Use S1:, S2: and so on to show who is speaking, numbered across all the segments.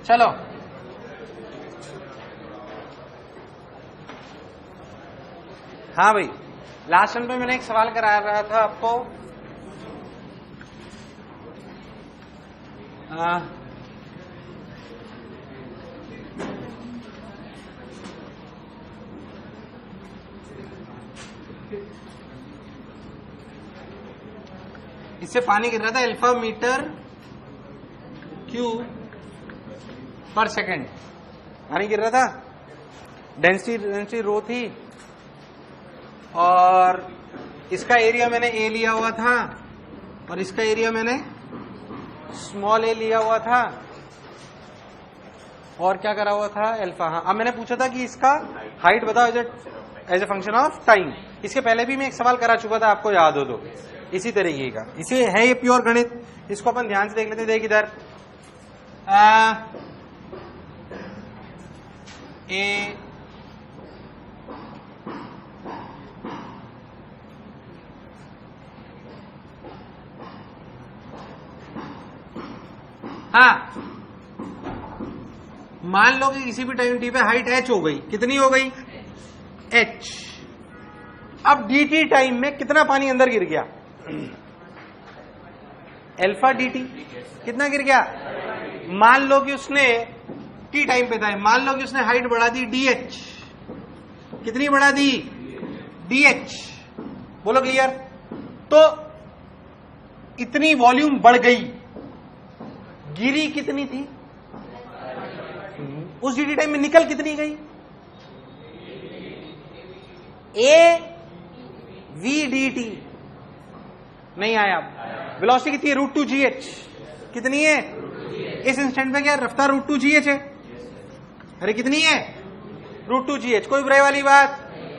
S1: चलो हाँ भाई, लास्ट टाइम पे मैंने एक सवाल करा रहा था आपको। इससे पानी गिर रहा था अल्फा मीटर क्यूब पर सेकेंड, पानी गिर रहा था, डेंसिटी रो थी, और इसका एरिया मैंने ए लिया हुआ था और इसका एरिया मैंने स्मॉल ए लिया हुआ था, और क्या करा हुआ था अल्फा। हाँ, अब मैंने पूछा था कि इसका हाइट बताओ as a function of time. इसके पहले भी मैं एक सवाल करा चुका था, आपको याद हो तो, इसी तरीके का। इसे है ये प्योर गणित, इसको अपन ध्यान से देख लेते। देख इधर ए हाँ, मान लो कि किसी भी टाइम टी पे हाइट h हो गई। कितनी हो गई? h। अब dt टाइम में कितना पानी अंदर गिर गया? Alpha dt। कितना गिर गया? मान लो कि उसने t टाइम पे था, मान लो कि उसने हाइट बढ़ा दी dh। कितनी बढ़ा दी? dh। बोलो क्लियर? तो इतनी वॉल्यूम बढ़ गई, गिरी कितनी थी? उस dt टाइम में निकल कितनी गई? a v dt। नहीं आया। वेलोसिटी कितनी है? √2gh। कितनी है? इस इंस्टेंट में क्या रफ्तार √2gh है? अरे कितनी है? √2gh। कोई बुराई वाली बात?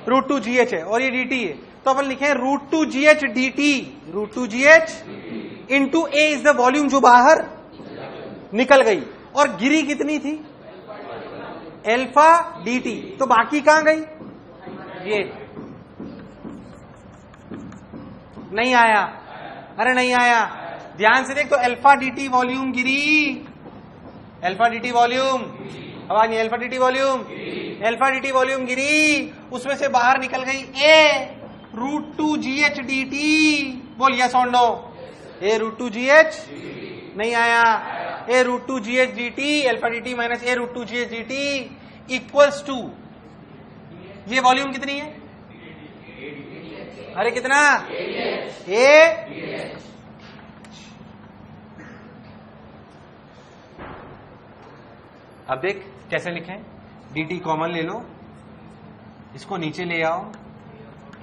S1: √2gh है और ये dt है, तो अपन लिखे √2gh dt। √2gh into a is the volume जो बाहर निकल गई, और गिरी कितनी थी? Alpha dt। तो बाकी कहां गई? ये नहीं आया। अरे नहीं आया, ध्यान से देख। तो अल्फा dt वॉल्यूम गिरी, अल्फा dt वॉल्यूम, आवाज नहीं, alpha dt volume, alpha dt volume गिरी, उसमें से बाहर निकल गई a √2gh dt। बोल यस और नो? a √2gh नहीं आया। a √2gh dt, alpha dt minus a √2gh dt equals to, ये वॉल्यूम कितनी है? अरे कितना? a। अब देख कैसे लिखें। dt कॉमन ले लो, इसको नीचे ले आओ,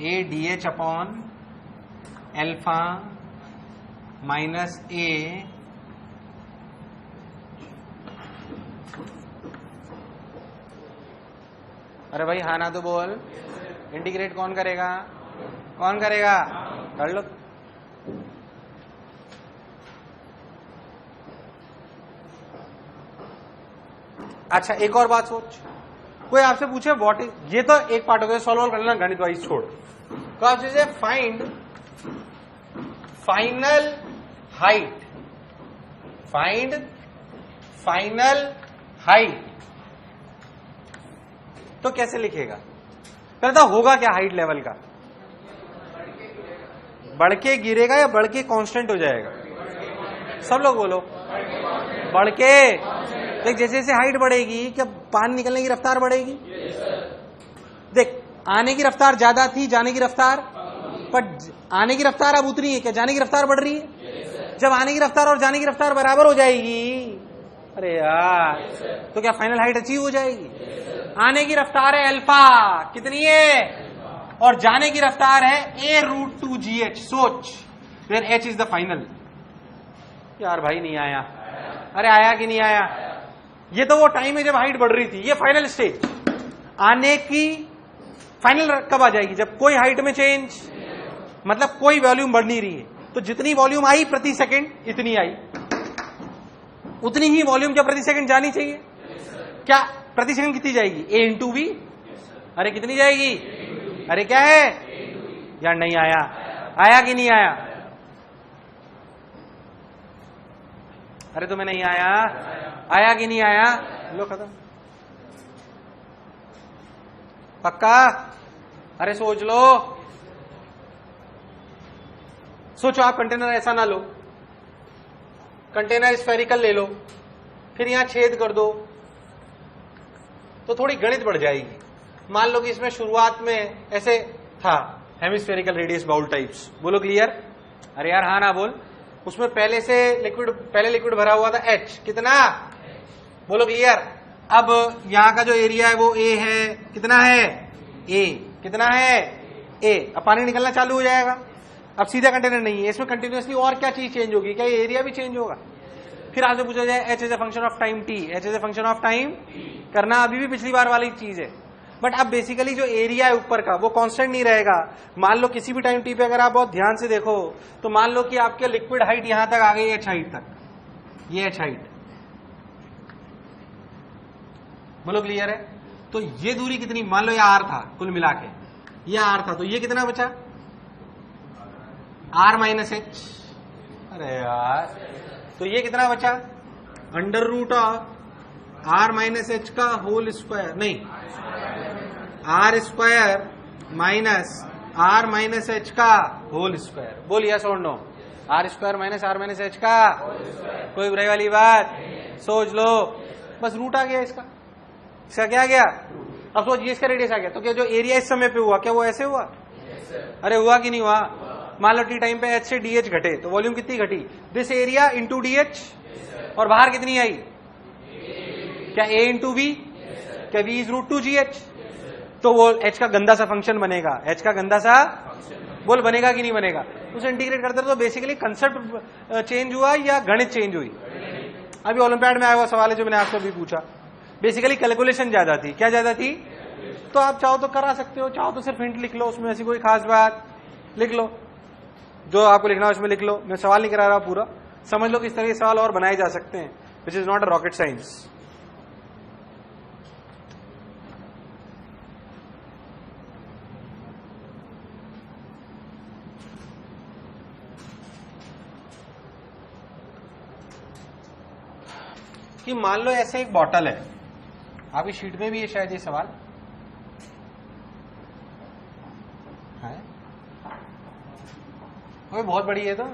S1: a dh upon alpha minus a अरे भाई हाँ ना तो बोल। इंटीग्रेट कौन करेगा? कौन करेगा? कर लो। अच्छा एक और बात सोच, कोई आपसे पूछे व्हाट इज, ये तो एक पार्ट हो गया, सॉल्व कर लेना गणित वाइज छोड़। तो आपसे से find final height, find final height, तो कैसे लिखेगा? पहले तो होगा क्या हाइट लेवल का? बढ़ के गिरेगा या बढ़ के कांस्टेंट हो जाएगा? सब लोग बोलो। बढ़ के। देख जैसे जैसे हाइट बढ़ेगी क्या पानी निकलने की रफ्तार बढ़ेगी? देख आने की रफ्तार ज्यादा थी, जाने की रफ्तार, पर आने की रफ्तार अब उतनी है, क्या जाने की रफ्तार बढ़ रही है? जब आने की रफ्तार और जाने की रफ्तार बराबर हो जाएगी, अरे यार, तो क्या फाइनल हाइट अचीव हो जाएगी? आने की रफ्तार है अल्फा, कितनी है? और जाने की रफ्तार है a √2gh। सोच, where h is the final. यार भाई नहीं आया। अरे आया कि नहीं आया? ये तो वो टाइम है जब हाइट बढ़ रही थी, ये फाइनल स्टेज। आने की फाइनल कब आ जाएगी? जब कोई हाइट में चेंज, मतलब कोई वॉल्यूम बढ़ नहीं रही है, तो जितनी वॉल्यूम आई प्रति सेकंड इतनी आई, उतनी ही वॉल्यूम क्या प्रति सेकंड जानी चाहिए? क्या प्रति सेकंड कितनी जाएगी? a into V. अरे कितनी जाएगी? अरे क्या है यार? नहीं आया। आया कि नहीं आया? अरे तुम्हें नहीं आया, आया कि नहीं आया? लो खत्म। पक्का? अरे सोच लो, सोचो। आप कंटेनर ऐसा ना लो, कंटेनर स्फेरिकल ले लो, फिर यहां छेद कर दो, तो थोड़ी गणित बढ़ जाएगी। मान लो कि इसमें शुरुआत में ऐसे था, हेमिस्फेरिकल रेडियस बाउल टाइप्स। बोलो क्लियर? अरे यार हाँ ना बोल। उसमें पहले लिक्विड भरा हुआ था H, कितना? बोलो क्लियर? अब यहां का जो एरिया है वो A है, कितना है? A, कितना है? A। अब पानी निकलना चालू हो जाएगा। अब सीधा कंटेनर नहीं है, इसमें कंटिन्यूअसली और क्या चीज चेंज होगी? क्या ये एरिया भी चेंज होगा? फिर आपसे पूछा जाए H is a function of time T, H is a function of time करना अभी भी पिछली बार वाली चीज है। बट अब बेसिकली जो एरिया है ऊपर का वो कांस्टेंट नहीं रहेगा। मान लो किसी भी टाइम टी पे अगर आप बहुत ध्यान से देखो तो मान लो कि आपके लिक्विड हाइट यहां तक आ गई, H हाइट तक, ये H हाइट। बोलो क्लियर है? तो ये दूरी कितनी? मान लो ये R था कुल मिला के, ये R था, तो ये कितना बचा? R minus H। अरे यार, तो ये कितना बचा? Under root of R minus H का होल स्क्वायर, नहीं, R square minus R minus H का होल स्क्वायर। बोल यस और no? R square minus R minus H का, कोई बुराई वाली बात? सोच लो, बस रूट आ गया इसका क्या आ गया? अब सोचिए इसका रेडियस आ गया, तो क्या जो एरिया इस समय पे हुआ क्या वो ऐसे हुआ? अरे हुआ कि नहीं हुआ? मान लो टी टाइम पे H से DH घटे तो वॉल्यूम कितनी घटी? दिस एरिया इंटू DH, और बाहर कितनी आई? क्या A इंटू V? क्या V is root two GH? तो वो H का गंदा सा फंक्शन बनेगा, H का गंदा सा बोल बनेगा कि नहीं बनेगा? उसे इंटीग्रेट करते तो बेसिकली कंसेप्ट चेंज हुआ या गणित चेंज हुई? अभी ओलंपियाड में आया हुआ सवाल है जो मैंने आपसे अभी पूछा, बेसिकली कैलकुलेशन ज्यादा थी। क्या ज्यादा थी? तो आप चाहो तो करा सकते हो, चाहो तो सिर्फ हिंट लिख लो, उसमें ऐसी कोई खास बात लिख लो, जो आपको लिखना है उसमें लिख लो। मैं सवाल नहीं करा रहा पूरा, समझ लो कि इस तरह के सवाल और बनाए जा सकते हैं, which is not a rocket science. कि मान लो ऐसे एक बॉटल है, आपकी शीट में भी है शायद ये सवाल है, वो बहुत बड़ी है तो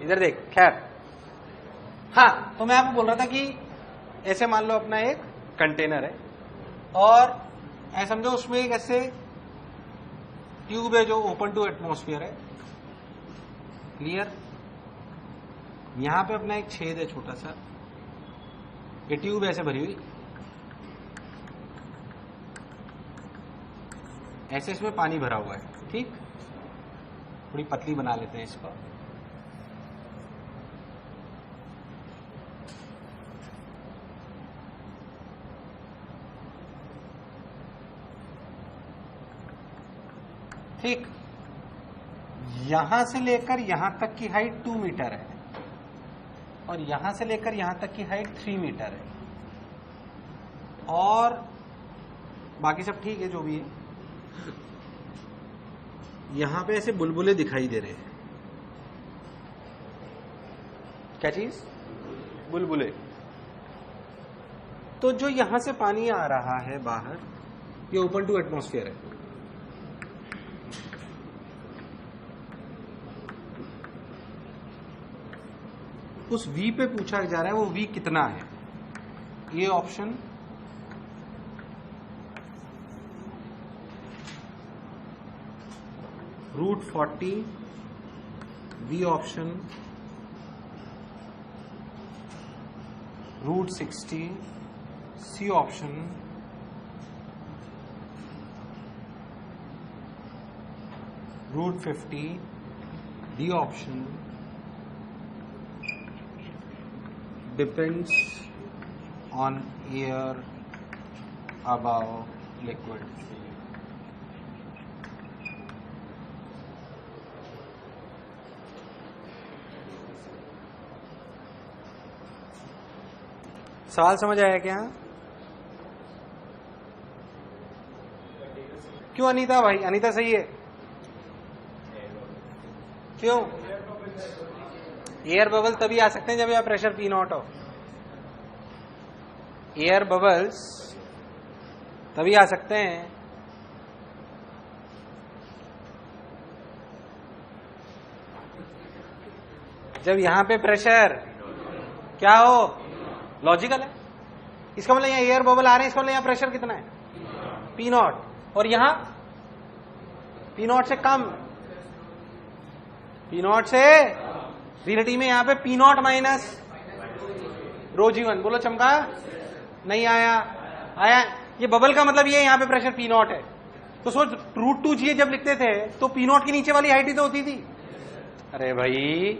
S1: इधर देख। खैर हाँ, तो मैं आपको बोल रहा था कि ऐसे मान लो अपना एक कंटेनर है और ऐसा समझो उसमें एक ऐसे ट्यूब है जो ओपन टू एटमॉस्फेयर है। क्लियर? यहां पे अपना एक छेद है छोटा सा, ये ट्यूब ऐसे भरी हुई, ऐसे इसमें पानी भरा हुआ है। ठीक, थोड़ी पतली बना लेते हैं इसको। ठीक, यहां से लेकर यहां तक की हाइट 2 मीटर है और यहां से लेकर यहां तक की हाइट 3 मीटर है, और बाकी सब ठीक है जो भी है। यहां पे ऐसे बुलबुले दिखाई दे रहे हैं। क्या चीज? बुलबुले। तो जो यहां से पानी आ रहा है बाहर, ये ओपन टू एटमॉस्फेयर है। उस V पे पूछा जा रहा है, वो V कितना है? ये option √40, B option √60, C option √50, D option depends on air above liquid। सवाल समझ आया क्या? क्यों अनीता भाई? अनीता सही है क्यों? एयर बबल तभी आ सकते हैं जब यहाँ प्रेशर पी नॉट हो। एयर बबल्स तभी आ सकते हैं जब यहां पे प्रेशर क्या हो, लॉजिकल है। इसका मतलब यहाँ एयर बबल आ रहे हैं, इसका मतलब यहाँ प्रेशर कितना है, पी नॉट, और यहां पी नॉट से कम, पी नॉट से रिलेटिव में यहां पे P not minus rho G1. बोलो चमका, नहीं आया, आया। ये बबल का मतलब ये यहां पे प्रेशर पी नॉट है। तो सोच √2G जब लिखते थे तो पी नॉट की नीचे वाली हाइट ही तो होती थी। अरे भाई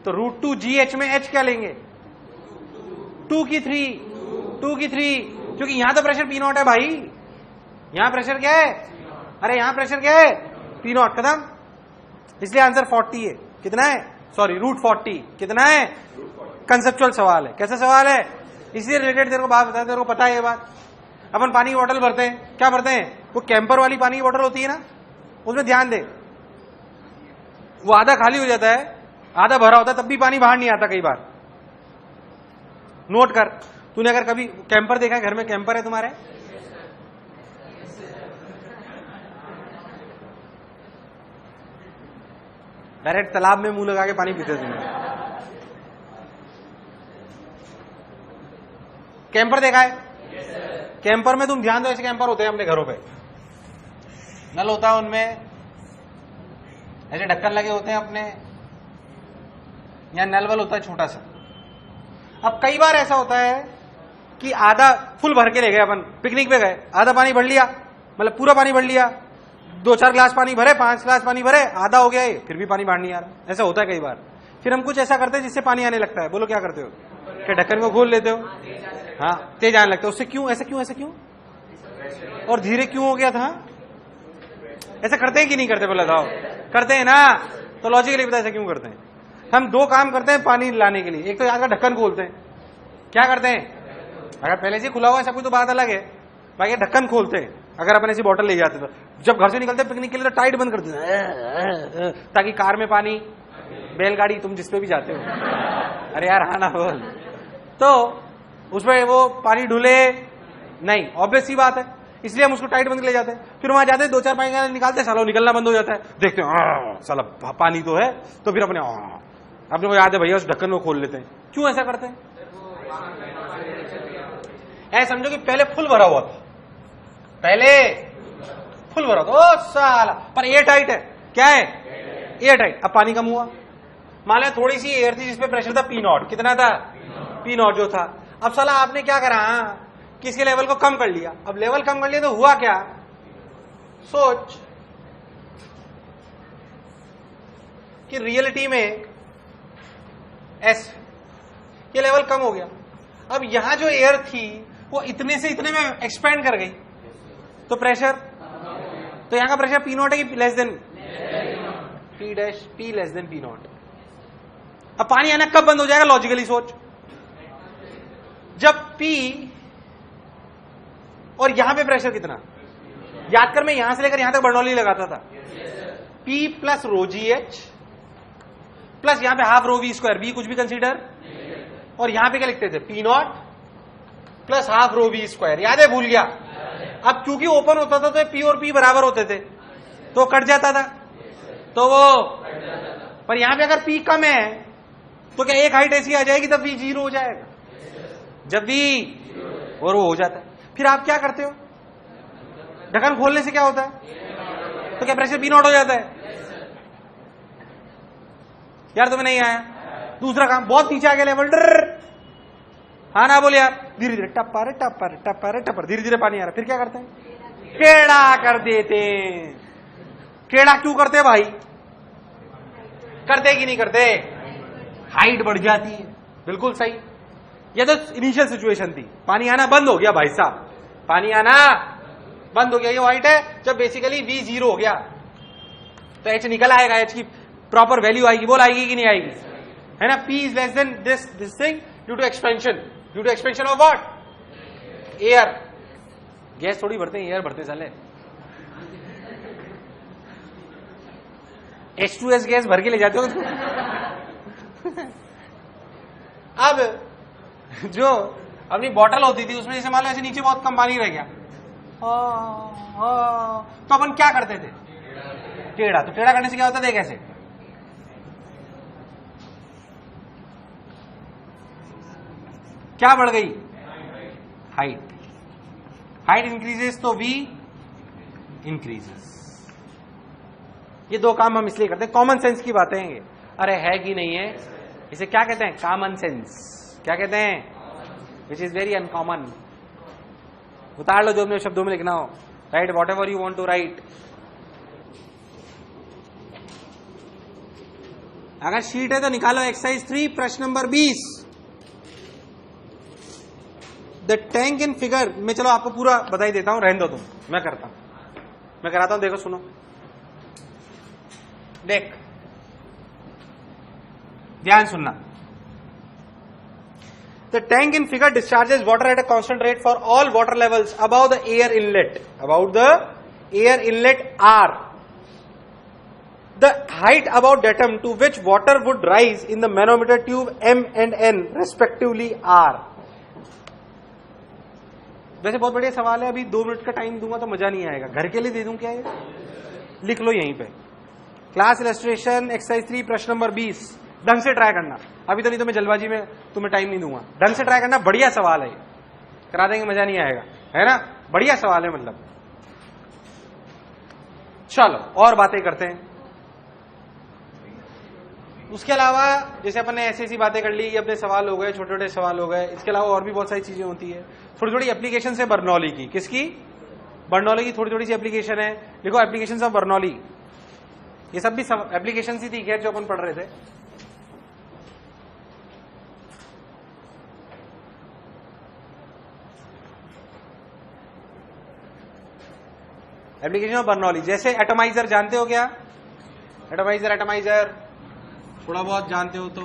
S1: तो √2GH में H क्या लेंगे, 2 की 3, क्योंकि यहां तो प्रेशर पी नॉट है भाई, यहां प्रेशर क्या है, अरे यहां प्रेशर क्या है, पी नॉट, खत्म। इसलिए आंसर 40 है। कितना है, सॉरी √40 कितना है, कंसेप्चुअल सवाल है। कैसा सवाल है, इसलिए रिलेटेड तेरे को बात बताया, तेरे को पता है ये बात। अपन पानी की बोतल भरते हैं, क्या भरते हैं, वो कैंपर वाली पानी की बोतल होती है ना, उसमें ध्यान दे, वो आधा खाली हो जाता है, आधा भरा होता है, तब भी पानी बाहर नहीं आता कई बार। नोट कर, तूने अगर कभी कैंपर देखा है, घर में कैंपर है तुम्हारे, डायरेक्ट तालाब में मुंह लगा के पानी पीते तुमने, कैंपर देखा है? कैंपर में तुम ध्यान दो, ऐसे कैंपर होते हैं अपने घरों पे, नल होता है उनमें, ऐसे ढक्कन लगे होते हैं अपने, यहां नल वल होता है छोटा सा। अब कई बार ऐसा होता है कि आधा फुल भर के ले गए, अपन पिकनिक पे गए, आधा पानी भर लिया, मतलब पूरा पानी भर लिया, 2-4 ग्लास पानी भरे, 5 ग्लास पानी भरे, आधा हो गया ये, फिर भी पानी बाहर नहीं आ रहा। ऐसा होता है कई बार। फिर हम कुछ ऐसा करते हैं जिससे पानी आने लगता है। बोलो क्या करते हो, क्या ढक्कन को खोल लेते हो, हाँ तेज आने लगता है, उससे क्यों, ऐसा क्यों, ऐसा क्यों, और धीरे क्यों हो गया था, ऐसा करते हैं कि नहीं करते, बोला था करते हैं ना, तो लॉजिकली पता ऐसा क्यों करते हैं। हम 2 काम करते हैं पानी लाने के लिए, एक तो यहाँ का ढक्कन खोलते हैं, क्या करते हैं, अगर पहले से खुला हुआ है सब कुछ तो बात अलग है, भाई ढक्कन खोलते हैं। अगर अपन ऐसी बोतल ले जाते तो जब घर से निकलते पिकनिक के लिए तो टाइट बंद कर देते हैं, ताकि कार में पानी, बैलगाड़ी, तुम जिसपे भी जाते हो, अरे यार हाँ ना बोल, तो उसमें वो पानी ढुले नहीं, ऑब्वियस सी बात है, इसलिए हम उसको टाइट बंद के ले जाते हैं। फिर वहां जाते हैं 2-4 पानी निकालते हैं, साला निकलना बंद हो जाता है, देखते हैं साला पानी तो है, तो फिर अपने को याद है भैया उस ढक्कन को खोल लेते हैं। क्यों ऐसा करते हैं, ऐसा समझो कि पहले फुल भरा हुआ था, पहले फुल भरा था, ओ साला, पर एयर टाइट है, क्या है, एयर टाइट। अब पानी कम हुआ, मान लिया थोड़ी सी एयर थी जिसपे प्रेशर था पी नॉट, कितना था, पी नॉट जो था। अब साला आपने क्या करा, किसके लेवल को कम कर लिया, अब लेवल कम कर लिया तो हुआ क्या, सोच कि रियलिटी में एस ये लेवल कम हो गया। अब यहां जो एयर थी वो इतने से इतने में एक्सपेंड कर गई, तो प्रेशर, तो यहां का प्रेशर पी नॉट है कि less than P dash, P less than P not. अब पानी आना कब बंद हो जाएगा, लॉजिकली सोच, जब पी, और यहां पे प्रेशर कितना, याद कर मैं यहां से लेकर यहां तक बर्नौली लगाता था, P प्लस रो GH प्लस यहां पे half rho V square, V कुछ भी कंसीडर, और यहां पे क्या लिखते थे, P not plus half row V square, याद है, भूल गया। अब क्योंकि ओपन होता था तो P और P बराबर होते थे तो कट जाता था, तो वो, पर यहां पे अगर P कम है तो क्या एक हाइट ऐसी आ जाएगी तब V 0 हो जाएगा, जब V और वो हो जाता है। फिर आप क्या करते हो, ढक्कन खोलने से क्या होता है, तो क्या प्रेशर पी नॉट हो जाता है, यार तुम्हें नहीं आया। दूसरा काम, बहुत नीचे आ गया लेवल, डर, हाँ ना बोले यार, धीरे धीरे टप्पर टप्पर टप्पर टप्पर, धीरे धीरे पानी आ रहा है, फिर क्या करते हैं, टेढ़ा कर देते। टेढ़ा क्यों करते भाई, करते कि नहीं करते, हाइट बढ़ जाती है, बिल्कुल सही। ये तो इनिशियल सिचुएशन थी, पानी आना बंद हो गया भाई साहब, पानी आना बंद हो गया, ये हाइट है, जब बेसिकली V 0 हो गया तो H निकल आएगा, H की प्रॉपर वैल्यू आएगी, बोल आएगी कि नहीं आएगी, है ना। P is less than this thing due to expansion of what, air. Gas थोड़ी भरते हैं, एयर भरते साले, H2S गैस भर के ले जाते हो अब जो अपनी बॉटल होती थी उसमें जैसे मान लो ऐसे नीचे बहुत कम पानी रह गया, तो अपन क्या करते थे? टेढ़ा। तो टेढ़ा करने से क्या होता था? कैसे? क्या बढ़ गई? हाइट। हाइट इंक्रीजेस तो वी इंक्रीजेस। ये दो काम हम इसलिए करते हैं, कॉमन सेंस की बातें हैं ये। अरे है कि नहीं है? इसे क्या कहते हैं? Common sense. क्या कहते हैं? Which is very uncommon. उतार लो जो अपने शब्दों में लिखना हो, write whatever you want to write. अगर शीट है तो निकालो एक्सरसाइज 3 प्रश्न नंबर 20। द टैंक इन फिगर में, चलो आपको पूरा बधाई देता हूं, रहने दो तुम, मैं करता हूं, मैं कराता हूं। देखो सुनो, देख ध्यान सुनना। The tank in figure discharges water at a constant rate for all water levels about the air inlet. About the air inlet are the height about datum to which water would rise in the manometer tube M and N respectively are। वैसे बहुत बढ़िया सवाल है, अभी 2 minute का time दूंगा तो मजा नहीं आएगा, घर के लिए दे दूं क्या ये? लिख लो यहीं पे, क्लास इलस्ट्रेशन एक्सरसाइज 3 प्रश्न नंबर 20। ढंग से ट्राई करना, अभी तो नहीं तो मैं जल्दबाजी में तुम्हें टाइम नहीं दूंगा। ढंग से ट्राई करना, बढ़िया सवाल है, करा देंगे, मजा नहीं आएगा, है ना? बढ़िया सवाल है मतलब। चलो और बातें करते हैं। उसके अलावा जैसे अपन ने ऐसी ऐसी बातें कर ली, ये अपने सवाल हो गए, छोटे छोटे सवाल हो गए। इसके अलावा और भी बहुत सारी चीजें होती है। थोड़ी थोड़ी एप्लीकेशन है बर्नौली की। किसकी? बर्नौली की थोड़ी थोड़ी सी एप्लीकेशन है। देखो एप्लीकेशन ऑफ बर्नौली, ये सब भी एप्लीकेशन ही थी खैर जो अपन पढ़ रहे थे। एप्लीकेशन ऑफ बर्नौली, जैसे एटमाइजर जानते हो क्या? एटमाइजर थोड़ा बहुत जानते हो तो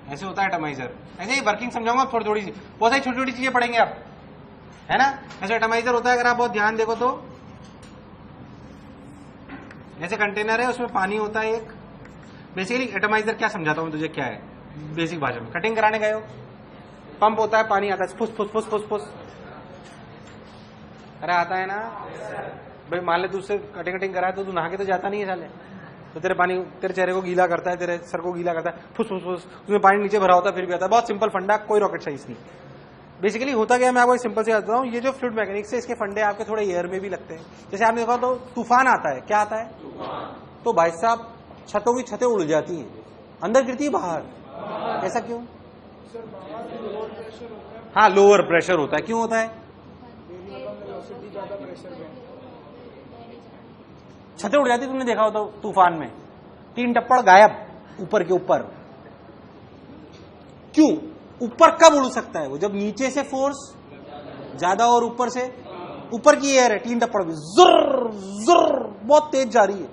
S1: ऐसे होता है एटमाइजर। ऐसे ही वर्किंग समझाऊंगा थोड़ी थोड़ी सी, बहुत सारी छोटी छोटी चीजें पढ़ेंगे आप, है ना? ऐसे एटमाइजर होता है, अगर आप बहुत ध्यान देखो तो ऐसे कंटेनर है, उसमें पानी होता है एक। बेसिकली एटमाइजर क्या समझाता हूं तुझे, क्या है बेसिक भाषा में? कटिंग कराने गए हो, पंप होता है, पानी आता है, फुस फुस फुस फुस फुस, अरे आता है ना भाई। मान ले तू उससे कटिंग करा है तो तू नहा के तो जाता नहीं है साले, तो तेरे पानी तेरे चेहरे को गीला करता है, तेरे सर को गीला करता है, फुस फुस फुस, उसमें पानी नीचे भरा होता है फिर भी आता है। बहुत सिंपल फंडा, कोई रॉकेट साइंस नहीं। बेसिकली होता क्या है, मैं आपको सिंपल से बताता हूँ। ये जो फ्लूइड मैकेनिक्स है, इसके फंडे आपके थोड़े एयर में भी लगते हैं। जैसे आपने देखा तो तूफान आता है, क्या आता है? तो भाई साहब छतों की छतें उड़ जाती हैं, अंदर गिरती है बाहर। ऐसा क्यों? हाँ, लोअर प्रेशर होता है। क्यों होता है? छतें उड़ जाती, तुमने देखा हो तो तूफान में 3 टप्पड़ गायब ऊपर के ऊपर। क्यों? ऊपर कब उड़ सकता है वो? जब नीचे से फोर्स ज्यादा और ऊपर से, ऊपर की एयर है, 3 टप्पड़ भी जुर्र जुर्र बहुत तेज जा रही है।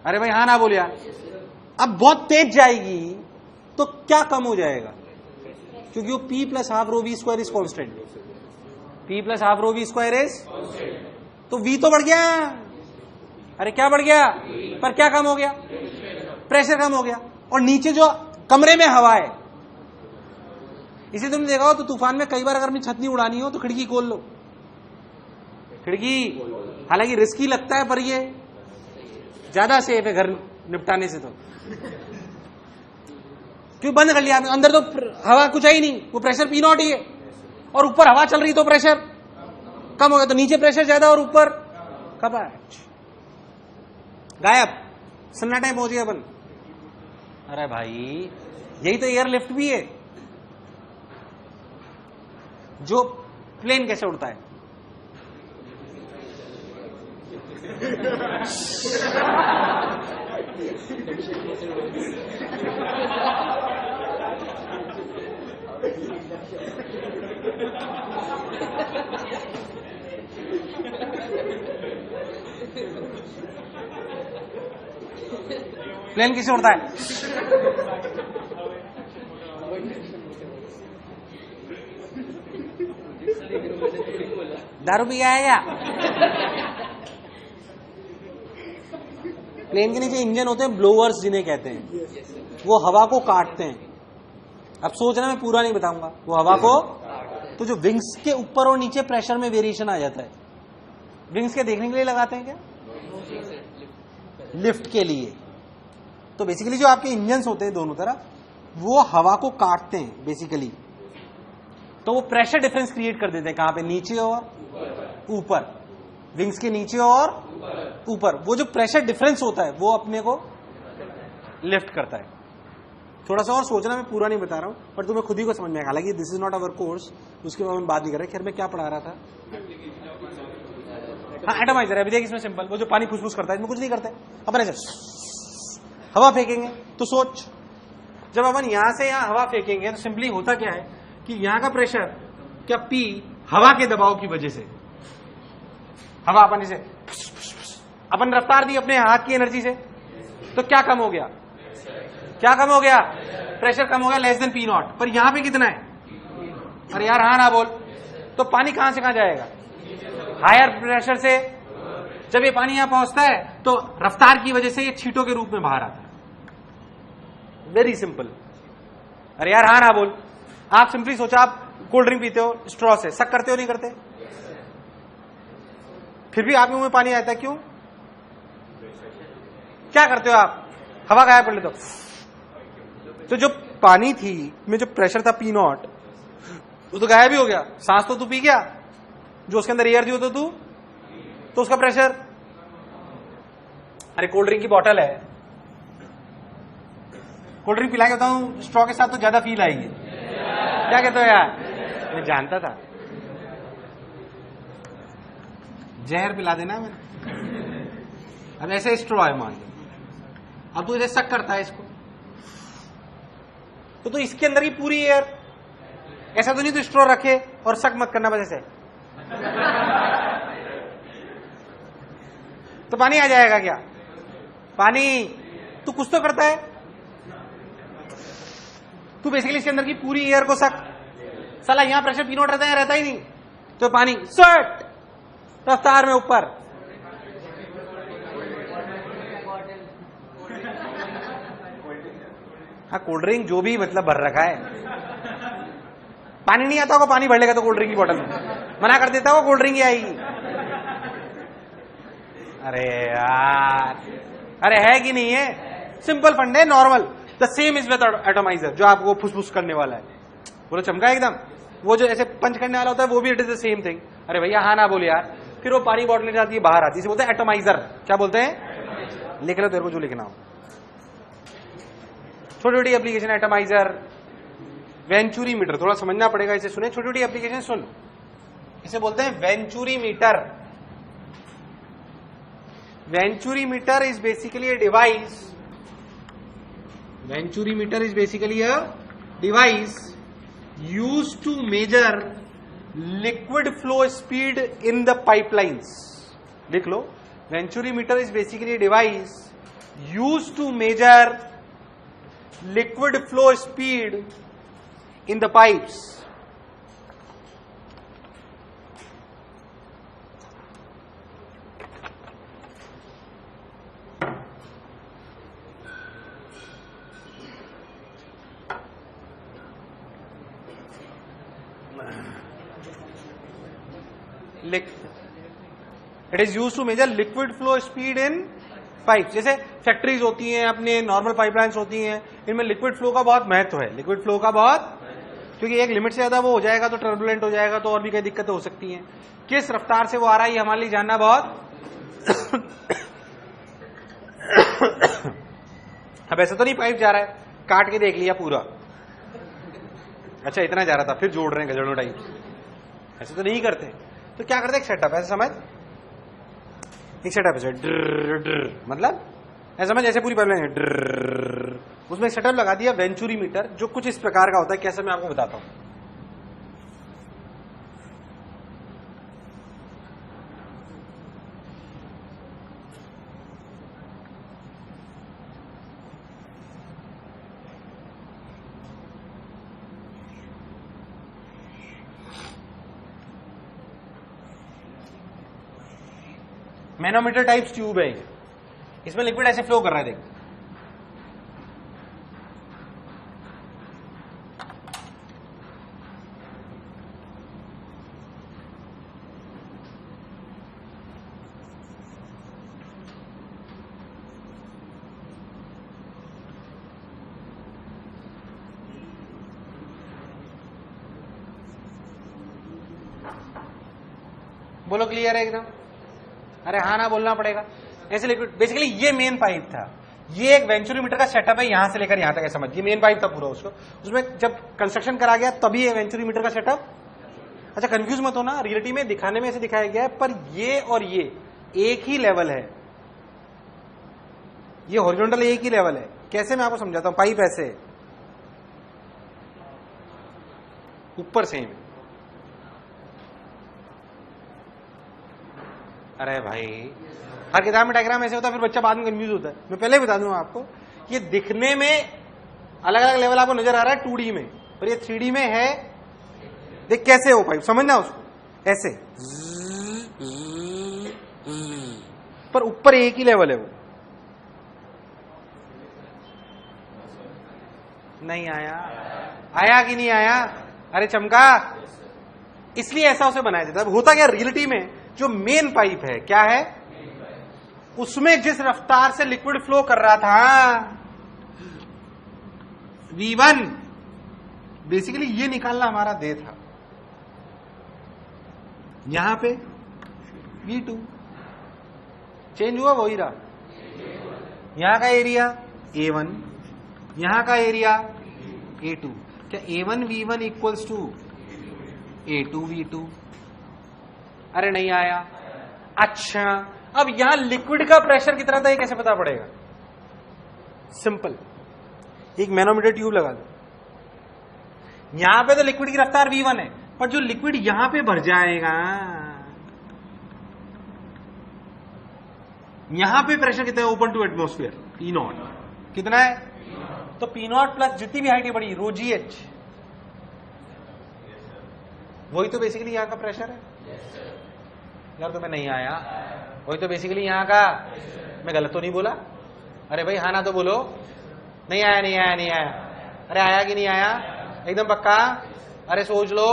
S1: अरे भाई हाँ ना बोलिया। अब बहुत तेज जाएगी तो क्या कम हो जाएगा? क्योंकि वो P + ½ ρ V square is constant. P + ½ ρ V square is, तो V तो बढ़ गया। अरे क्या बढ़ गया? पर क्या कम हो गया? प्रेशर कम हो गया। और नीचे जो कमरे में हवा है, इसे तुमने देखा हो तो तूफान में कई बार अगर अपनी छत नहीं उड़ानी हो तो खिड़की खोल लो। खिड़की हालांकि रिस्की लगता है, पर ये ज्यादा सेफ है घर निपटाने से। तो क्यों बंद कर लिया? अंदर तो हवा कुछ है ही नहीं, वो प्रेशर P0 ही है, और ऊपर हवा चल रही तो प्रेशर कम हो गया, तो नीचे प्रेशर ज्यादा और ऊपर कपाट गायब, सन्नाटा पहुंच गया अपन। अरे भाई यही तो एयर लिफ्ट भी है। जो प्लेन कैसे उड़ता है? प्लेन किसे उड़ता है? दारू पी आएगा? प्लेन के नीचे इंजन होते हैं, ब्लोअर्स जिन्हें कहते हैं, वो हवा को काटते हैं। अब सोचना, मैं पूरा नहीं बताऊंगा, वो हवा को, तो जो विंग्स के ऊपर और नीचे प्रेशर में वेरिएशन आ जाता है, विंग्स के देखने के लिए लगाते हैं क्या? लिफ्ट के लिए। तो बेसिकली जो आपके इंजन्स होते हैं दोनों तरफ, वो हवा को काटते हैं बेसिकली, तो वो प्रेशर डिफरेंस क्रिएट कर देते हैं। कहां पे? नीचे और ऊपर, विंग्स के नीचे और ऊपर। वो जो प्रेशर डिफरेंस होता है वो अपने को लिफ्ट करता है। थोड़ा सा और सोचना, मैं पूरा नहीं बता रहा हूं, पर तुम्हें खुद ही को समझ में आएगा। हालांकि this is not our course, उसके बाद हम बात नहीं कर रहे। खैर, मैं क्या पढ़ा रहा था? हाँ, एटमाइजर है। अभी देख, इसमें सिंपल, वो जो पानी फुसफुस करता है, इसमें कुछ नहीं करते, अपन ऐसे हवा फेंकेंगे। तो सोच, जब अपन यहां से यहां हवा फेंकेंगे तो सिंपली होता क्या है कि यहां का प्रेशर क्या पी हवा के दबाव की वजह से, हवा अपन इसे, अपन रफ्तार दी अपने हाथ की एनर्जी से, तो क्या कम हो गया? क्या कम हो गया? प्रेशर कम हो गया, लेस देन पी नॉट। पर यहां पे कितना है? अरे यार हाँ ना बोल। तो पानी कहां से कहां जाएगा? हायर प्रेशर से। जब ये पानी यहां पहुंचता है तो रफ्तार की वजह से ये छींटों के रूप में बाहर आता है। Very simple. अरे यार हाँ ना बोल। आप सिंपली सोचा, आप कोल्ड ड्रिंक पीते हो स्ट्रॉ से, सक करते हो नहीं करते? फिर भी आपके मुंह में पानी आता है, क्यों? क्या करते हो आप? हवा गायब कर लेते हो। तो जो पानी थी में जो प्रेशर था पी नॉट, वो तो गायब ही हो गया। सांस तो तू पी गया, जो उसके अंदर एयर थी वो तो तू, तो उसका प्रेशर। अरे कोल्ड ड्रिंक की बॉटल है, कोल्ड ड्रिंक पिला के बताऊं स्ट्रॉ के साथ तो ज्यादा फील आएगी। क्या कहते हो यार? मैं जानता था, जहर पिला देना मैंने। अब ऐसे स्ट्रॉ है मान लो, अब तू जैसे सक करता है इसको, तो इसके अंदर की पूरी एयर, ऐसा तो नहीं तो स्ट्रॉ रखे और सक मत करना बस ऐसे, तो पानी आ जाएगा क्या? पानी तू कुछ तो करता है, तू बेसिकली इसके अंदर की पूरी एयर को सक। साला यहां प्रेशर पी नॉट रहता है, रहता ही नहीं, तो पानी सट रफ्तार में ऊपर। हाँ, कोल्ड ड्रिंक जो भी मतलब भर रखा है, पानी नहीं आता होगा, पानी भर लेगा तो कोल्ड ड्रिंक की बोतल में मना कर देता होगा, कोल्ड ड्रिंक ही आएगी। अरे यार, अरे है कि नहीं है? सिंपल फंड है, normal. The same is with atomiser, जो आपको फुसफुस करने वाला है, पूरा चमका एकदम। वो जो ऐसे पंच करने वाला होता है, वो भी it is the same thing. अरे भैया हाँ ना बोले यार। फिर वो पानी बॉटल ले जाती है, बाहर आती है, इसे बोलते हैं एटमाइजर। क्या बोलते हैं? लिख लो तेरे को जो लिखना हो। छोटी छोटी एप्लीकेशन, एटमाइजर, वेंचुरी मीटर, थोड़ा समझना पड़ेगा इसे। सुने, छोटी छोटी एप्लीकेशन सुन, इसे बोलते हैं venturi meter. Venturi meter is basically a device, venturi meter is basically a device used to measure liquid flow speed in the pipelines. लिख लो, Venturi meter is basically a device used to measure liquid flow speed in the pipes. It is use to measure liquid flow speed in pipe. जैसे factories होती हैं, अपने normal pipelines होती हैं, इनमें liquid flow का बहुत महत्व है। लिक्विड फ्लो का बहुत, क्योंकि एक लिमिट से ज्यादा वो हो जाएगा तो टर्बुलेंट हो जाएगा, तो और भी कई दिक्कतें हो सकती हैं। किस रफ्तार से वो आ रहा है ये हमारे लिए जानना बहुत अब ऐसा तो नहीं पाइप जा रहा है, काट के देख लिया पूरा, अच्छा इतना जा रहा था, फिर जोड़ रहे हैं गजड़ों टाइप, ऐसे तो नहीं करते। तो क्या करते हैं, एक सेटअप ऐसे समझ, एक सेटअप ऐसे मतलब ऐसा समझ, ऐसे पूरी पाइपलाइन है, उसमें एक सेटअप लगा दिया वेंचुरी मीटर, जो कुछ इस प्रकार का होता है। कैसे, मैं आपको बताता हूं। मैनोमीटर टाइप्स ट्यूब है, इसमें लिक्विड ऐसे फ्लो कर रहा है, देख। बोलो क्लियर है एकदम? अरे हाँ ना बोलना पड़ेगा। ऐसे लिक्विड, बेसिकली ये मेन पाइप था, ये एक वेंचुरीमीटर का सेटअप है, यहां से लेकर यहां तक है, समझ। ये मेन पाइप था पूरा, उसको उसमें जब कंस्ट्रक्शन करा गया तभी ये वेंचुरीमीटर का सेटअप। अच्छा कंफ्यूज मत होना, रियलिटी में दिखाने में ऐसे दिखाया गया है, पर ये और ये एक ही लेवल है, ये हॉरिजॉन्टल एक ही लेवल है। कैसे, मैं आपको समझाता हूं। पाइप ऐसे ऊपर सेम है। अरे भाई हर किताब में डायग्राम ऐसे होता है, फिर बच्चा बाद में कंफ्यूज होता है। मैं पहले बता दूं आपको, ये दिखने में अलग अलग लेवल आपको नजर आ रहा है 2D में, और ये 3D में है। देख कैसे हो पाइप, समझना उसको, ऐसे पर ऊपर एक ही लेवल है। वो नहीं आया, आया कि नहीं आया? अरे चमका, इसलिए ऐसा उसे बनाया जाता है। होता क्या रियलिटी में, जो मेन पाइप है क्या है, उसमें जिस रफ्तार से लिक्विड फ्लो कर रहा था V1, बेसिकली ये निकालना हमारा दे था। यहां पे V2 चेंज हुआ, वही रहा। यहां का एरिया A1, यहां का एरिया A2। क्या A1 V1 equals to A2 V2? अरे नहीं आया। अच्छा अब यहां लिक्विड का प्रेशर कितना था, ये कैसे पता पड़ेगा? सिंपल, एक मैनोमीटर ट्यूब लगा दो। यहां पे तो लिक्विड की रफ्तार V1 है, पर जो लिक्विड यहां पे भर जाएगा, यहां पे प्रेशर कितना है ओपन टू एटमोस्फियर? P0 कितना है? तो P0 प्लस जितनी भी हाइट बढ़ी रो GH, वही तो बेसिकली यहां का प्रेशर है। यार तुम्हें नहीं आया, वही तो बेसिकली यहां का। मैं गलत तो नहीं बोला? अरे भाई हाँ ना तो बोलो। नहीं आया, नहीं आया, नहीं आया। अरे आया कि नहीं आया? एकदम पक्का? अरे सोच लो।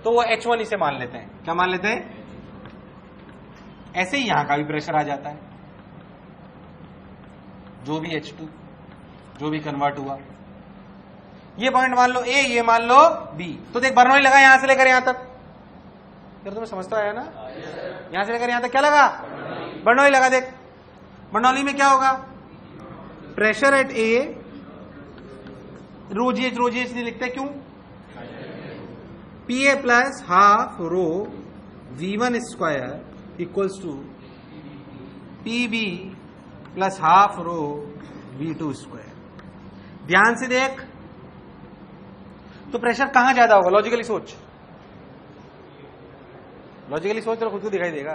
S1: तो वो H1 इसे मान लेते हैं। क्या मान लेते हैं? ऐसे ही यहां का भी प्रेशर आ जाता है, जो भी H2 जो भी कन्वर्ट हुआ। ये पॉइंट मान लो A, ये मान लो B। तो देख बर्नौली लगा यहां से लेकर यहां तक। यार तुम्हें समझता है ना? यहां से लेकर यहां तक क्या लगा? बर्नौली लगा। देख बर्नौली में क्या होगा? Pressure at A, rho GH नहीं लिखते क्यों? PA plus half rho V1 square equals to PB plus half rho V2 square. ध्यान से देख, तो प्रेशर कहां ज्यादा होगा? लॉजिकली सोच, लॉजिकली सोच, तो खुद को दिखाई देगा।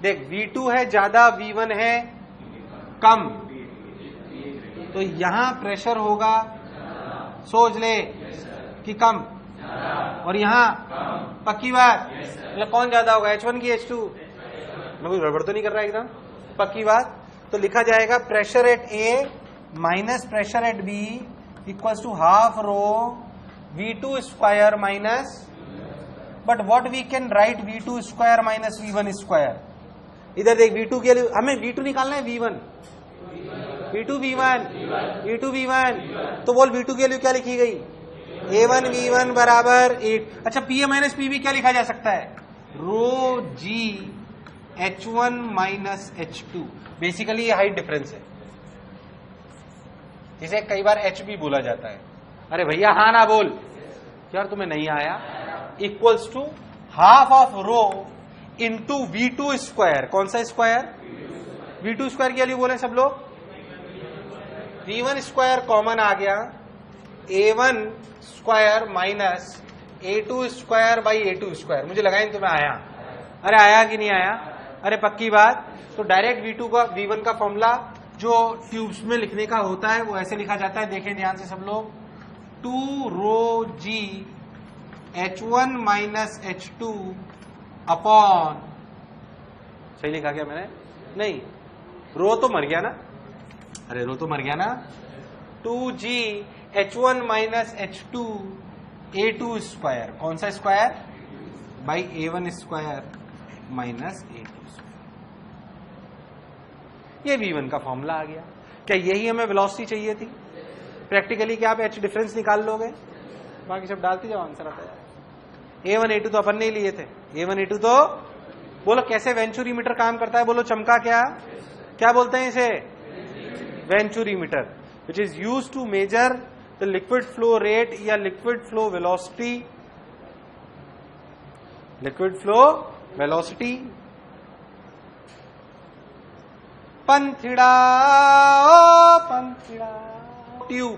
S1: देख V2 है ज्यादा, V1 है कम, तो यहां प्रेशर होगा, सोच ले कि कम, और यहां पक्की बात, मतलब कौन ज्यादा होगा, H1 की H2? मैं कोई गड़बड़ तो नहीं कर रहा एकदम? पक्की बात। तो लिखा जाएगा pressure at A minus pressure at B equals to half rho V2 square minus, but what we can write V2 square minus V1 square. इधर देख V2 के लिए हमें V2 निकालना है, V1 V2 V1। तो बोल V2 के लिए क्या लिखी गई? A1 V1 बराबर 8। अच्छा PA माइनस PB क्या लिखा जा सकता है? रो G H1 minus H2। Basically ये हाइट डिफरेंस है, जिसे कई बार H भी बोला जाता है। अरे भैया हाँ ना बोल, यार तुम्हें नहीं आया। Equals to half of rho into V2 square. कौन सा स्क्वायर? V2 स्क्वायर के लिए बोले सब लोग। V1 स्क्वायर कॉमन आ गया, A1 square minus A2 square by A2 square. मुझे लगा तुम्हें आया। अरे आया कि नहीं आया? अरे पक्की बात। तो डायरेक्ट V2 का V1 का फॉर्मूला जो ट्यूब्स में लिखने का होता है वो ऐसे लिखा जाता है, देखें ध्यान से सब लोग। 2 रो G H1 minus H2 upon, सही लिखा क्या मैंने? नहीं, रो तो मर गया ना, अरे रो तो मर गया ना, 2g h1 minus h2 a2 square, कौन सा square, by a1 square minus a2 square. ये v1 का फॉर्मूला आ गया। क्या यही हमें वेलोसिटी चाहिए थी? प्रैक्टिकली क्या आप h डिफरेंस निकाल लोगे, बाकी सब डालते जाओ, आंसर आता है। a1 a2 तो अपन नहीं लिए थे, a1 a2 तो बोलो कैसे वेंचुरीमीटर काम करता है, बोलो चमका क्या, क्या बोलते हैं इसे, venturimeter, which is used to measure the liquid flow rate या liquid flow velocity, liquid flow velocity. पंथिड़ा ओ पंथिड़ा, ट्यूब,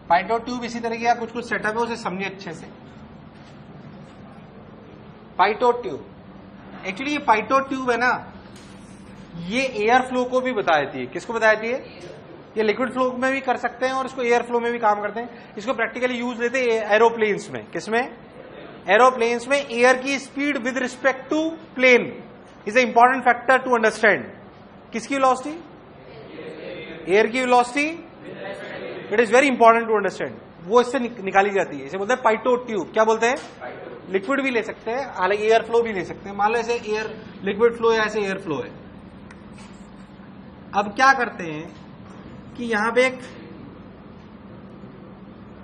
S1: पाइटो ट्यूब इसी तरह का कुछ कुछ सेटअप है, उसे समझिए अच्छे से। पाइटो ट्यूब, एक्चुअली ये पाइटो ट्यूब है ना, ये एयर फ्लो को भी बता देती है। किसको बता देती है? ये लिक्विड फ्लो में भी कर सकते हैं और इसको एयर फ्लो में भी काम करते हैं। इसको प्रैक्टिकली यूज लेते हैं एरोप्लेन्स में। किसमें? एरोप्लेन्स में एयर की speed with respect to plane is a important factor to understand. किसकी वेलोसिटी? एयर की velocity, it is very important to understand. वो इससे निकाली जाती है, इसे बोलते हैं पाइटो ट्यूब। क्या बोलते हैं? लिक्विड भी ले सकते हैं, हालांकि एयर फ्लो भी ले सकते हैं। मान लो ऐसे एयर लिक्विड फ्लो है, ऐसे एयर फ्लो है। अब क्या करते हैं कि यहां पे एक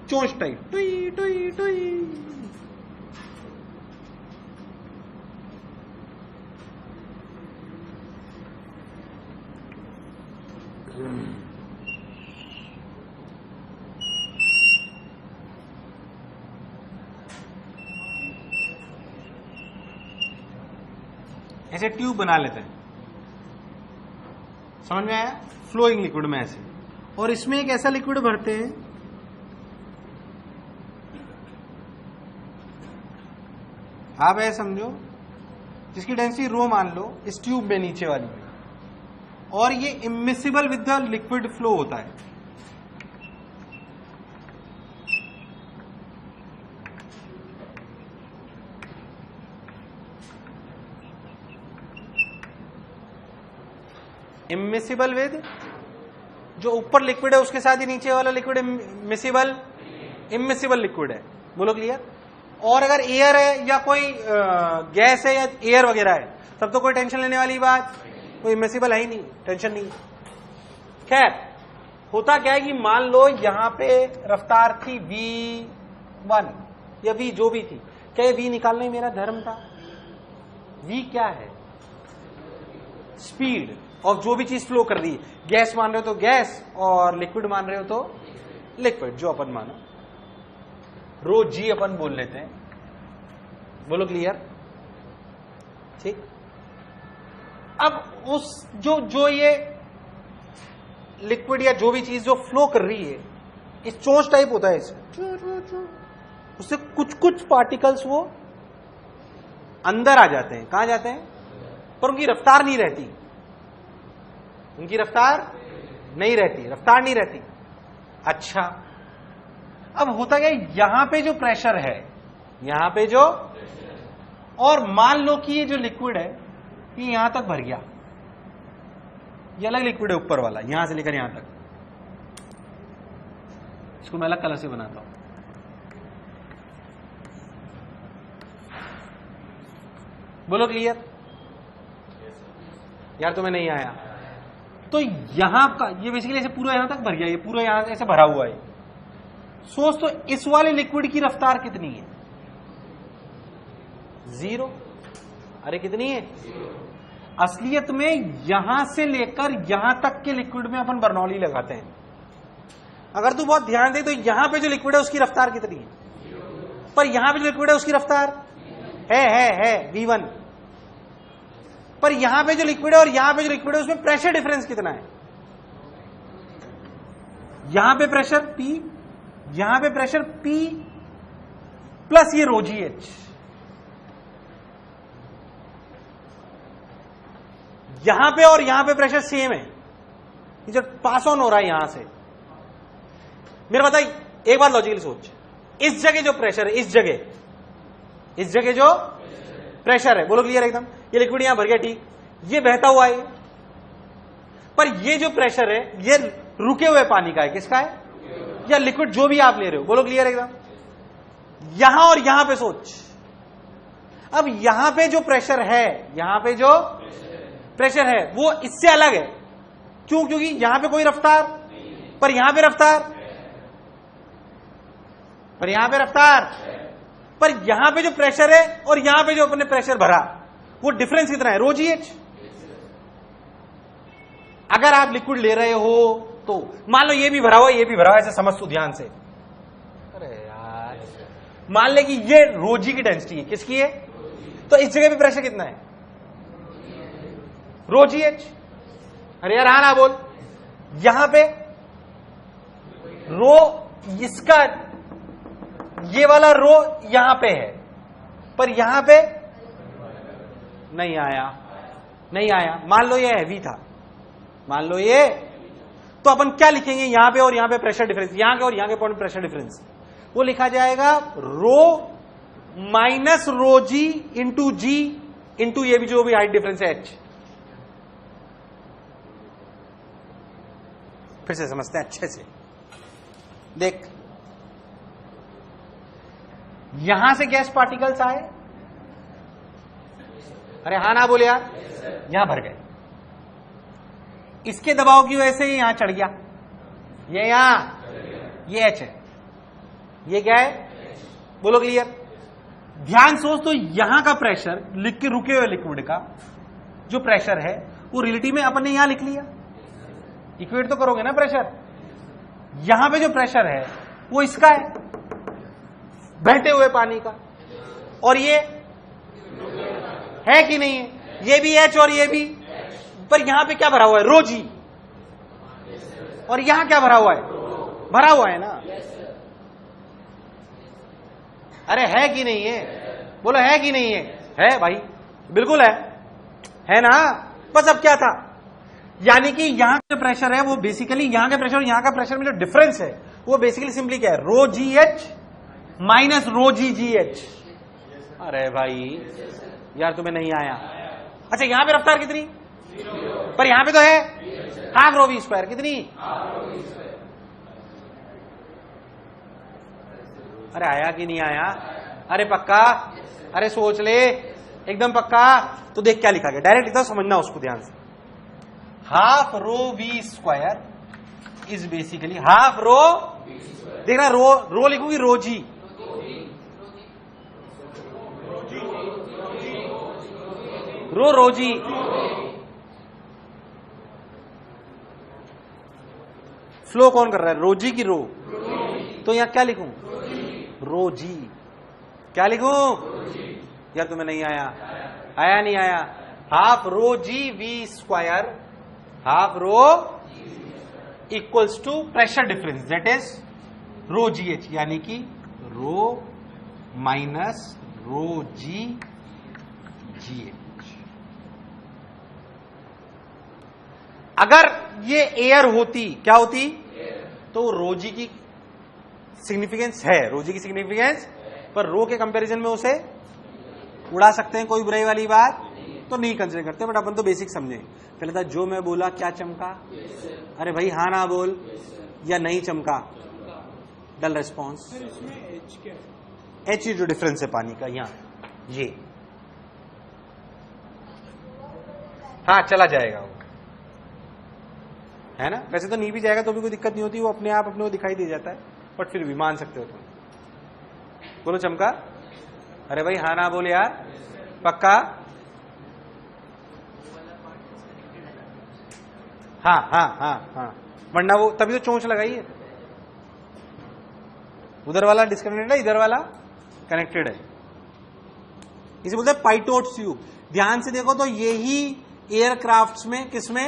S1: चोंच टाइप टुई टुई टुई, ऐसे ट्यूब बना लेते हैं, समझ में आया? फ्लोइंग लिक्विड में ऐसे, और इसमें एक ऐसा लिक्विड भरते हैं, आप ऐसे समझो, जिसकी डेंसिटी रो मान लो इस ट्यूब में, नीचे वाली में, और ये immiscible with the liquid flow होता है। इमिसिबल विद, जो ऊपर लिक्विड है उसके साथ ही नीचे वाला लिक्विड इमिसिबल, इमिसिबल लिक्विड है। बोलो क्लियर? और अगर एयर है या कोई गैस है या एयर वगैरह है, तब तो कोई टेंशन लेने वाली बात, कोई इमिसिबल है ही नहीं, टेंशन नहीं। खैर, होता क्या है कि मान लो यहां पे रफ्तार थी v1 या v जो भी थी, क्या ये v निकालना ही मेरा धर्म था? v क्या है? स्पीड और जो भी चीज फ्लो कर रही है। गैस मान रहे हो तो गैस, और लिक्विड मान रहे हो तो लिक्विड, जो अपन मानो, रो जी अपन बोल लेते हैं। बोलो क्लियर? ठीक। अब उस जो ये लिक्विड या जो भी चीज जो फ्लो कर रही है, इस चोंच टाइप होता है, उससे कुछ कुछ पार्टिकल्स वो अंदर आ जाते हैं। कहां जाते हैं? पर उनकी रफ्तार नहीं रहती, उनकी रफ्तार नहीं रहती, रफ्तार नहीं रहती। अच्छा, अब होता क्या, यहां पे जो प्रेशर है, यहां पे जो, और मान लो कि ये जो लिक्विड है ये यहां तक भर गया, ये अलग लिक्विड है ऊपर वाला, यहां से लेकर यहां तक। इसको मैं अलग कलर से बनाता हूं। बोलो क्लियर? यार तुम्हें नहीं आया? तो यहां का ये बेसिकली ऐसे पूरा यहां तक भर गया, ये पूरा यहां ऐसे भरा हुआ है। सोच तो इस वाले लिक्विड की रफ्तार कितनी है? 0। अरे कितनी है? असलियत में यहां से लेकर यहां तक के लिक्विड में अपन बर्नौली लगाते हैं। अगर तू बहुत ध्यान दे तो यहां पे जो लिक्विड है उसकी रफ्तार कितनी है? पर यहां पे जो लिक्विड है उसकी रफ्तार है v1। पर यहां पे जो लिक्विड है और यहां पे जो लिक्विड है उसमें प्रेशर डिफरेंस कितना है? यहां पे प्रेशर P, यहां पे प्रेशर P प्लस ये ρgh। यहां पे और यहां पे प्रेशर सेम है, ये जो पास ऑन हो रहा है यहां से। मेरे बताइए एक बात लॉजिकली सोच, इस जगह जो प्रेशर है, इस जगह जो प्रेशर है, बोलो क्लियर एकदम। ये लिक्विड यहां भर गया, ठीक, ये बहता हुआ है, पर ये जो प्रेशर है ये रुके हुए पानी का है, किसका है, या लिक्विड जो भी आप ले रहे हो, बोलो क्लियर एकदम। यहां और यहां पे सोच, अब यहां पे जो प्रेशर है, यहां पे जो प्रेशर है वो इससे अलग है, क्यों, क्योंकि यहां पे कोई रफ्तार, पर यहां पे रफ्तार, पर यहां पे रफ्तार, पर यहां पे जो प्रेशर है और यहां पे जो अपने प्रेशर भरा, वो डिफरेंस कितना है, रो जी एच। अगर आप लिक्विड ले रहे हो तो मान लो ये भी भरा हुआ ये भी भरा हुआ, ऐसे समझ तो ध्यान से। अरे यार, मान ले कि ये रो जी की डेंसिटी है, किसकी है, तो इस जगह पे प्रेशर कितना है, रो जी एच। अरे यार हाँ ना बोल, यहां पे रो, इसका ये वाला रो यहां पे है, पर यहां पे नहीं आया, नहीं आया। मान लो ये हैवी था, मान लो ये, तो अपन क्या लिखेंगे, यहां पे और यहां पे प्रेशर डिफरेंस, यहां के और यहां के पॉइंट प्रेशर डिफरेंस, वो लिखा जाएगा रो माइनस रो जी इंटू जी इंटू ये भी जो भी हाइट डिफरेंस है एच। फिर से समझते हैं अच्छे से, देख, यहां से गैस पार्टिकल्स आए, अरे हाँ ना बोले यार, यहां भर गए, इसके दबाव की वजह से यहां चढ़ गया, ये यहां, ये एच है, ये क्या है, बोलो क्लियर। ध्यान सोच, तो यहां का प्रेशर लिख के रुके हुए लिक्विड का जो प्रेशर है वो रिलेटिव में अपन ने यहां लिख लिया, इक्वेट तो करोगे ना प्रेशर। यहां पे जो प्रेशर है वो इसका है, बहते हुए पानी का, और ये है कि नहीं है, ये भी एच और ये भी, पर यहां पे क्या भरा हुआ है, रो जी, और यहां क्या भरा हुआ है, भरा हुआ है ना। अरे है कि नहीं है, बोलो है कि नहीं है भाई, बिल्कुल है ना। बस अब क्या था, यानी कि यहां का प्रेशर है वो बेसिकली, यहां के प्रेशर और यहां का प्रेशर में जो डिफरेंस है वो बेसिकली सिंपली क्या है, रो जी एच माइनस रो जी जी एच। अरे भाई यार तुम्हें नहीं आया। अच्छा यहां पे रफ्तार कितनी, पर यहां पे तो है हाफ रो वी स्क्वायर, कितनी, अरे आया कि नहीं आया, अरे पक्का, अरे सोच ले एकदम पक्का। तो देख क्या लिखा गया, डायरेक्ट एकदम समझना उसको ध्यान से। Half rho V square is basically half rho, देखना रो लिखूंगी रो जी, रो जी, फ्लो कौन कर रहा है, रो जी की रो, तो यहां क्या लिखूं, रो जी, क्या लिखूं, यार तुम्हें नहीं आया, आया नहीं आया, half rho G V square, half rho equals to pressure difference that is rho G H, यानी कि रो माइनस रो जी जी एच। अगर ये एयर होती, क्या होती, तो रो जी की सिग्निफिकेंस है, रो जी की सिग्निफिकेंस, पर रो के कंपैरिजन में उसे उड़ा सकते हैं, कोई बुराई वाली बात तो नहीं कंसिडर करते, बट अपन तो बेसिक समझे। पहले था जो मैं बोला क्या चमका, अरे भाई हाँ ना बोल, या नहीं चमका, डल रेस्पॉन्स। एच जो डिफरेंस है पानी का यहां, ये हाँ चला जाएगा वो, है ना। वैसे तो नहीं भी जाएगा तो भी कोई दिक्कत नहीं होती, वो अपने आप अपने को दिखाई दे जाता है, बट फिर भी मान सकते हो तुम। बोलो चमका, अरे भाई हाँ ना बोल यार, पक्का, हाँ हाँ हाँ हाँ, वरना वो तभी तो चोंच लगाई है, उधर वाला डिस्कनेक्टेड है, इधर वाला कनेक्टेड है, इसे बोलते हैं पाइटोट ट्यूब। ध्यान से देखो तो यही एयरक्राफ्ट्स में, किसमें,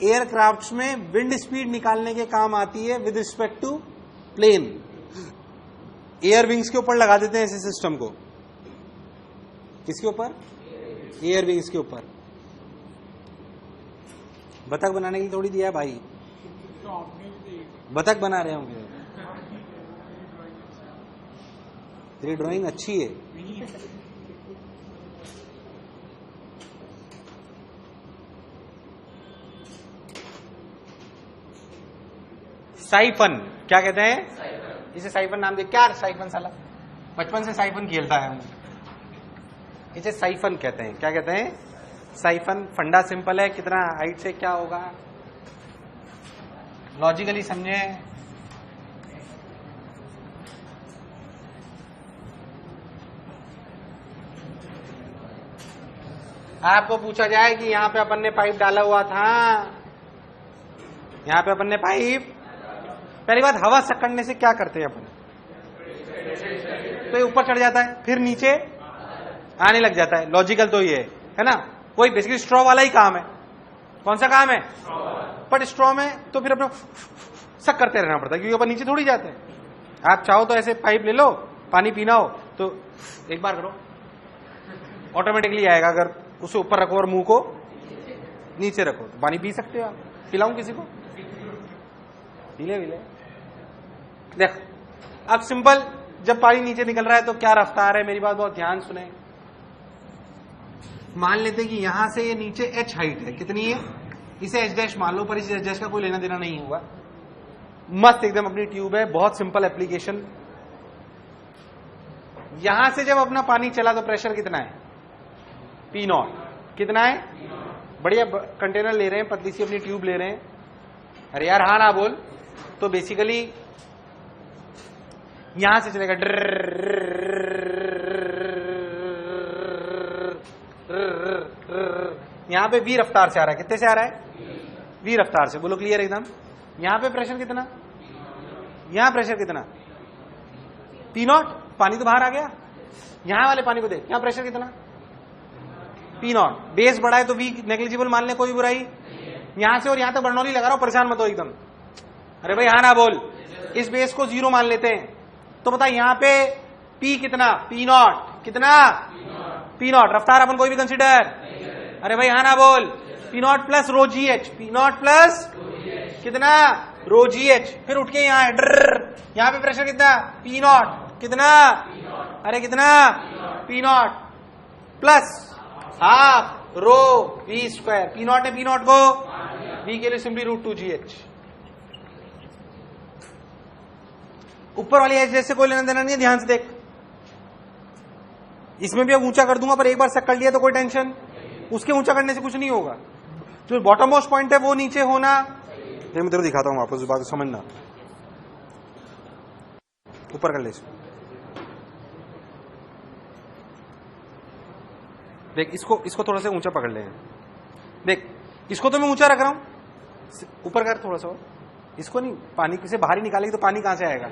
S1: एयरक्राफ्ट्स में विंड स्पीड निकालने के काम आती है with respect to plane. Air wings के ऊपर लगा देते हैं ऐसे सिस्टम को, किसके ऊपर, एयर विंग्स के ऊपर। बतख बनाने के लिए थोड़ी दिया है भाई, बतख बना रहे होंगे, तेरी ड्राइंग अच्छी है, साइफन। क्या कहते हैं? इसे साइफन नाम दे। क्या साइफन साला, बचपन से साइफन खेलता है। इसे साइफन कहते हैं। क्या कहते हैं? साइफन। फंडा सिंपल है, कितना हाइट से क्या होगा, लॉजिकली समझे। आपको पूछा जाए कि यहां पे अपन ने पाइप डाला हुआ था, यहां पे अपन ने पाइप, पहली बात हवा सकड़ने से क्या करते हैं अपन, तो ये ऊपर चढ़ जाता है, फिर नीचे आने लग जाता है। लॉजिकल तो ये है ना, वही बेसिकली स्ट्रॉ वाला ही काम है। कौन सा काम है? बट स्ट्रॉ में तो फिर अपना सक करते रहना पड़ता है, क्योंकि अपन नीचे थोड़ी जाते हैं। आप चाहो तो ऐसे पाइप ले लो, पानी पीना हो तो एक बार करो, ऑटोमेटिकली आएगा। अगर उसे ऊपर रखो और मुंह को नीचे रखो तो पानी पी सकते हो आप। पिलाऊं किसी को? पीले पीले। देख अब सिंपल, जब पानी नीचे निकल रहा है तो क्या रफ्तार है, मेरी बात बहुत ध्यान सुने। मान लेते हैं कि यहां से ये नीचे h हाइट है, कितनी है? इसे h डैश मान लो, पर इस h डैश का कोई लेना देना नहीं होगा। मस्त एकदम अपनी ट्यूब है, बहुत सिंपल एप्लीकेशन। यहां से जब अपना पानी चला तो प्रेशर कितना है? P0। कितना है? बढ़िया कंटेनर ले रहे हैं, पतली सी अपनी ट्यूब ले रहे हैं। अरे यार हाँ ना बोल। तो बेसिकली यहां से चलेगा यहां पे v रफ्तार से आ रहा है। कितने से आ रहा है? v रफ्तार से। बोलो क्लियर एकदम। यहां पे प्रेशर कितना? यहां प्रेशर कितना? P0। पानी तो बाहर आ गया। यहां वाले पानी को देख, यहां प्रेशर कितना? P0। बेस बढ़ा है तो v नेग्लिजिबल मान ले, कोई बुराई। यहां से और यहां तक बर्नौली लगा रहा हूं, परेशान मत हो एकदम। अरे भाई हाँ ना बोल। इस बेस को 0 मान लेते हैं तो बता यहां पे P कितना? P0 कितना? P0। रफ्तार अपन कोई भी कंसिडर। अरे भाई हाँ ना बोल। P0 प्लस रो जी एच। P0 प्लस कितना? रो जी एच। फिर उठ के यहां यहां पे प्रेशर कितना? P0 कितना? अरे कितना? P0 प्लस हाफ रो v स्क्वायर। P0 ने P0 को v के लिए सिंपली √2gh। ऊपर वाली एच जैसे कोई लेना देना नहीं है, ध्यान से देख। इसमें भी अब ऊंचा कर दूंगा, पर एक बार सेट कर लिया तो कोई टेंशन, उसके ऊंचा करने से कुछ नहीं होगा। जो बॉटम मोस्ट पॉइंट है वो नीचे होना। मैं तेरे को दिखाता हूं वापस, बात समझना। ऊपर कर ले देख, इसको थोड़ा सा ऊंचा पकड़ ले। देख इसको तो मैं ऊंचा रख रहा हूं, ऊपर कर थोड़ा सा। इसको नहीं, पानी से बाहर ही निकालेगी तो पानी कहां से आएगा?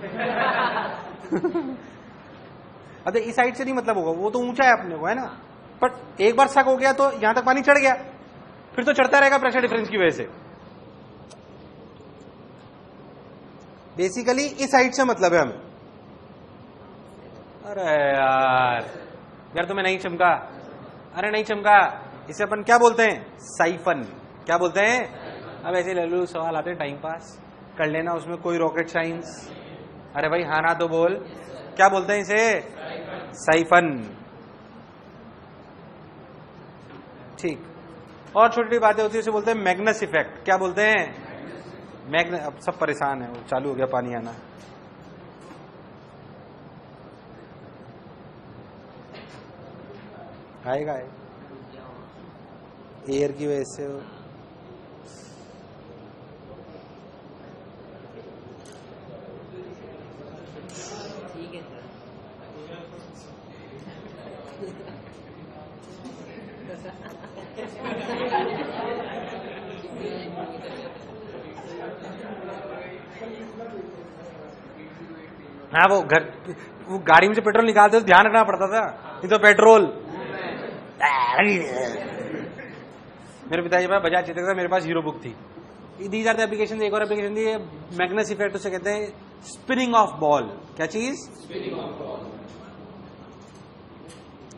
S1: अरे इस साइड से नहीं मतलब होगा, वो तो ऊंचा है अपने को, है ना। बट एक बार शक हो गया तो यहां तक पानी चढ़ गया, फिर तो चढ़ता रहेगा प्रेशर डिफरेंस की वजह से। बेसिकली इस साइड से मतलब है हमें। अरे यार तुम्हें नहीं चमका? अरे नहीं चमका। इसे अपन क्या बोलते हैं? साइफन। क्या बोलते हैं? अब ऐसे लल्लू सवाल आते हैं, टाइम पास कर लेना, उसमें कोई रॉकेट साइंस। अरे भाई हाँ ना तो बोल। क्या बोलते हैं इसे? साइफन। ठीक। और छोटी छोटी बातें होती है, उसे बोलते हैं मैग्नस इफेक्ट। क्या बोलते हैं? मैग्न। अब सब परेशान है, वो चालू हो गया पानी आना। आएगा एयर की वजह से।
S2: ठीक है सर।
S1: हाँ वो गाड़ी में से पेट्रोल निकालते तो ध्यान रखना पड़ता था, नहीं तो पेट्रोल। मेरे पिताजी पास बजाज चेतक था, मेरे पास हीरो बुक थी। These are the application. एक और एप्लीकेशन थी मैग्नस इफेक्ट, उसे कहते हैं स्पिनिंग ऑफ बॉल। क्या चीज? Spinning of ball.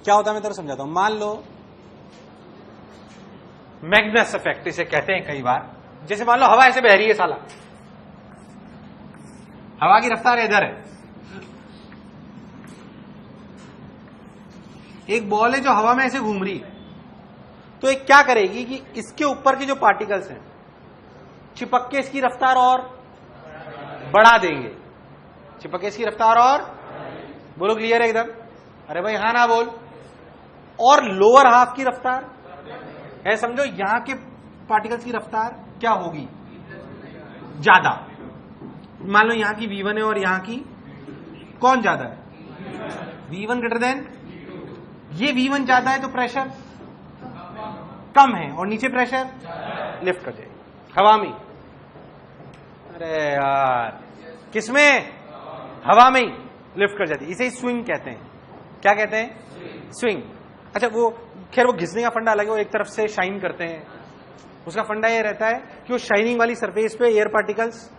S1: क्या होता है मैं तेरे समझाता हूं। मान लो मैग्नस इफेक्ट इसे कहते हैं कई बार। जैसे मान लो हवा ऐसे बह रही है साला, हवा की रफ्तार इधर है, एक बॉल है जो हवा में ऐसे घूम रही, तो एक क्या करेगी कि इसके ऊपर के जो पार्टिकल्स हैं चिपक के इसकी रफ्तार और बढ़ा देंगे, चिपके की रफ्तार और बोलो क्लियर है एकदम, अरे भाई हाँ ना बोल, और लोअर हाफ की रफ्तार है, समझो यहां के पार्टिकल्स की रफ्तार क्या होगी, ज्यादा। मान लो यहां की v1 है और यहां की कौन ज्यादा है, v1 ग्रेटर देन, ये v1 ज्यादा है तो प्रेशर कम है और नीचे प्रेशर लिफ्ट कर जाएगी हवा में। अरे यार किसमें, हवा में ही लिफ्ट कर जाती है, इसे ही स्विंग कहते हैं। क्या कहते हैं, स्विंग। अच्छा वो खैर वो घिसने का फंडा अलग है, वो एक तरफ से शाइन करते हैं, उसका फंडा ये रहता है कि वो शाइनिंग वाली सरफेस पे एयर पार्टिकल्स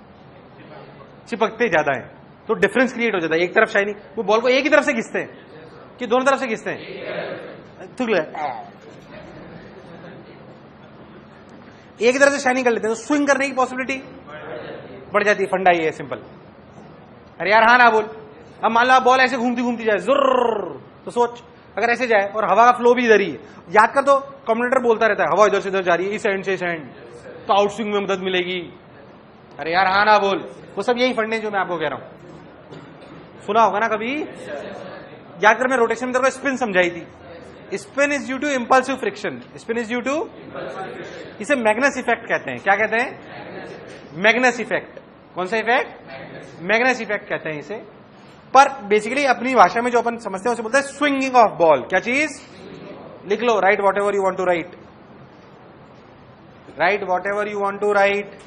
S1: चिपकते ज्यादा है तो डिफरेंस क्रिएट हो जाता है। एक तरफ शाइनिंग, वो बॉल को एक ही तरफ से घिसते हैं कि दोनों तरफ से घिसते हैं, एक ही तरफ से शाइनिंग कर लेते हैं तो स्विंग करने की पॉसिबिलिटी बढ़ जाती है। फंडा ये है सिंपल। अरे यार हाँ ना बोल, अब मान लो बॉल ऐसे घूमती घूमती जाए जुर्र, तो सोच अगर ऐसे जाए और हवा का फ्लो भी इधर ही है, याद कर दो कम्युनिकेटर बोलता रहता है हवा इधर से इधर जा रही है, इस एंड से इस एंड, तो आउटस्विंग में मदद मिलेगी। अरे यार हाँ ना बोल, वो सब यही फंडे जो मैं आपको कह रहा हूं, सुना होगा ना कभी। याद कर मैं रोटेशन में तेरे को स्पिन समझाई थी, spin is due to impulsive friction, spin is due to, इसे मैग्नस इफेक्ट कहते हैं। क्या कहते हैं, मैग्नस इफेक्ट। कौन सा इफेक्ट, मैग्नस इफेक्ट कहते हैं इसे। पर बेसिकली अपनी भाषा में जो अपन समझते हैं उसे बोलते हैं स्विंगिंग ऑफ बॉल। क्या चीज, लिख लो, write whatever you want to write, write whatever you want to right.